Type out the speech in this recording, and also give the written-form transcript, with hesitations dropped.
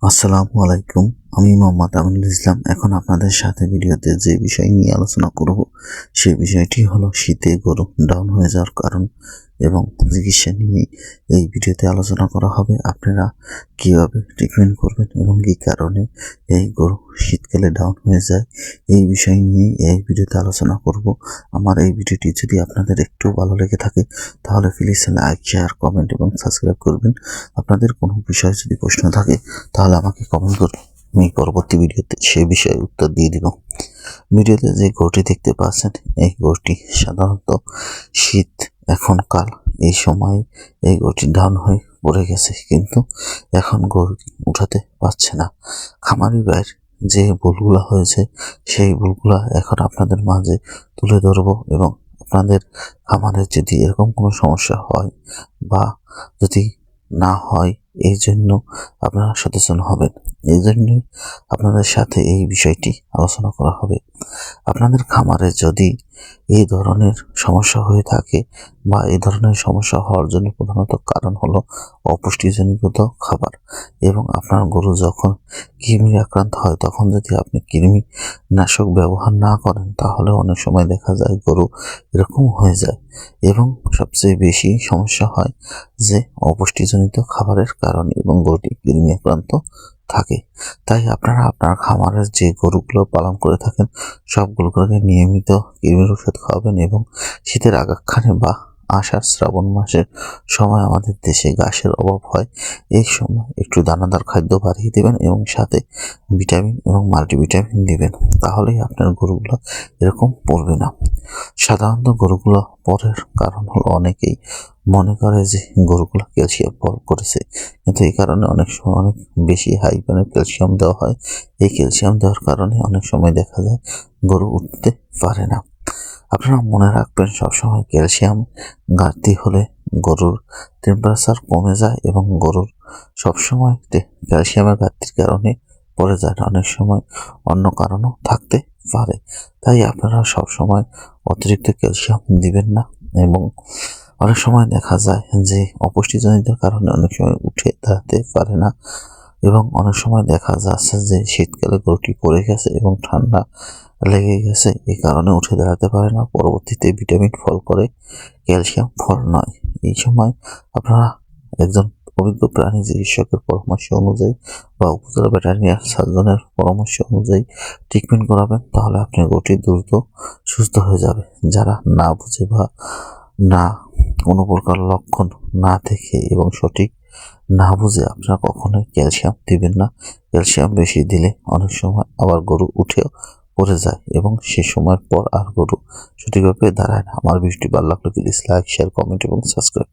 আসসালামু আলাইকুম। আমি মোহাম্মদ আমিনুল ইসলাম। এখন আপনাদের সাথে ভিডিওতে যে বিষয় নিয়ে আলোচনা করব সেই বিষয়টি হলো শীতে গরু ডাউন হয়ে যাওয়ার কারণ এবং চিকিৎসা নিয়ে এই ভিডিওতে আলোচনা করা হবে। আপনারা কিভাবে ট্রিটমেন্ট করবেন এবং কী কারণে এই গরু শীতকালে ডাউন হয়ে যায় এই বিষয় নিয়ে এই ভিডিওতে আলোচনা করব। আমার এই ভিডিওটি যদি আপনাদের একটু ভালো লেগে থাকে তাহলে প্লিজ লাইক, শেয়ার, কমেন্ট এবং সাবস্ক্রাইব করবেন। আপনাদের কোনো বিষয়ে যদি প্রশ্ন থাকে তাহলে আমাকে কমেন্ট করুন, আমি পরবর্তী ভিডিওতে সেই বিষয়ে উত্তর দিয়ে দিব। ভিডিওতে যে গরুটি দেখতে পাচ্ছেন এই গরুটি সাধারণত শীত এখনকাল এই সময় এই গরুটি ডাউন হয়ে পড়ে গেছে, কিন্তু এখন গরু উঠাতে পারছে না। খামারি ভাইয়ের যে ভুলগুলা হয়েছে সেই ভুলগুলা এখন আপনাদের মাঝে তুলে ধরবো এবং আপনাদের খামারের যদি এরকম কোনো সমস্যা হয় বা যদি না হয় এই জন্য আপনারা সচেতন হবেন। এই জন্যই আপনাদের সাথে এই বিষয়টি আলোচনা করা হবে। আপনাদের খামারে যদি এই ধরনের সমস্যা হয়ে থাকে বা এই ধরনের সমস্যা হওয়ার জন্য প্রধানত কারণ হলো অপুষ্টিজনিত খাবার, এবং আপনার গরু যখন কৃমি আক্রান্ত হয় তখন যদি আপনি কৃমি নাশক ব্যবহার না করেন তাহলে অনেক সময় দেখা যায় গরু এরকম হয়ে যায়। এবং সবচেয়ে বেশি সমস্যা হয় যে অপুষ্টিজনিত খাবারের কারণে এবং গরুটি কৃমি আক্রান্ত থাকে। তাই আপনারা আপনার খামারের যে গরুগুলো পালন করে থাকেন সবগুলোকে নিয়মিত কৃমির ওষুধ খাওয়াবেন এবং শীতের আগাখানে বা আষাঢ় শ্রাবণ মাসের সময় আমাদের দেশে ঘাসের অভাব হয়। এই সময় একটু দানাদার খাদ্য বাড়িয়ে দেবেন এবং সাথে ভিটামিন এবং মাল্টিভিটামিন দেবেন, তাহলেই আপনার গরুগুলো এরকম পড়বে না। সাধারণত গরুগুলো পরের কারণ হলো অনেকেই মনে করে যে গরুগুলো ক্যালসিয়াম ভর করেছে, কিন্তু এই কারণে অনেক সময় অনেক বেশি হাই মানের ক্যালসিয়াম দেওয়া হয়। এই ক্যালসিয়াম দেওয়ার কারণে অনেক সময় দেখা যায় গরু উঠতে পারে না। আপনারা মনে রাখবেন সবসময় ক্যালসিয়াম ঘাটতি হলে গরুর টেম্পারেচার কমে যায় এবং গরুর সবসময় ক্যালসিয়ামের ঘাটতির কারণে পড়ে যায়, অনেক সময় অন্য কারণও থাকতে পারে। তাই আপনারা সবসময় অতিরিক্ত ক্যালসিয়াম দিবেন না। এবং অনেক সময় দেখা যায় যে অপুষ্টিজনিত কারণে অনেক সময় উঠে দাঁড়াতে পারে না, এবং অনেক সময় দেখা যাচ্ছে যে শীতকালে গরুটি পড়ে গেছে এবং ঠান্ডা লেগে গেছে, এই কারণে উঠে দাঁড়াতে পারে না। পরবর্তীতে ভিটামিন ফল করে, ক্যালসিয়াম ফল নয়। এই সময় আপনারা একজন অভিজ্ঞ প্রাণী চিকিৎসকের পরামর্শ অনুযায়ী বা উপজেলা ভেটেরিনারি সার্জনের পরামর্শ অনুযায়ী ট্রিটমেন্ট করাবেন, তাহলে আপনার গরুটি দ্রুত সুস্থ হয়ে যাবে। যারা না বুঝে বা না কোনো প্রকার লক্ষণ না দেখে এবং সঠিক না বুঝে আপনারা কখনোই ক্যালসিয়াম দিবেন না। ক্যালসিয়াম বেশি দিলে অনেক সময় আবার গরু উঠেও পড়ে যায় এবং সে সময়ের পর আর গরু সঠিকভাবে দাঁড়ায় না। আমার ভিডিওটি ভালো লাগলে প্লিজ লাইক, শেয়ার, কমেন্ট এবং সাবস্ক্রাইব।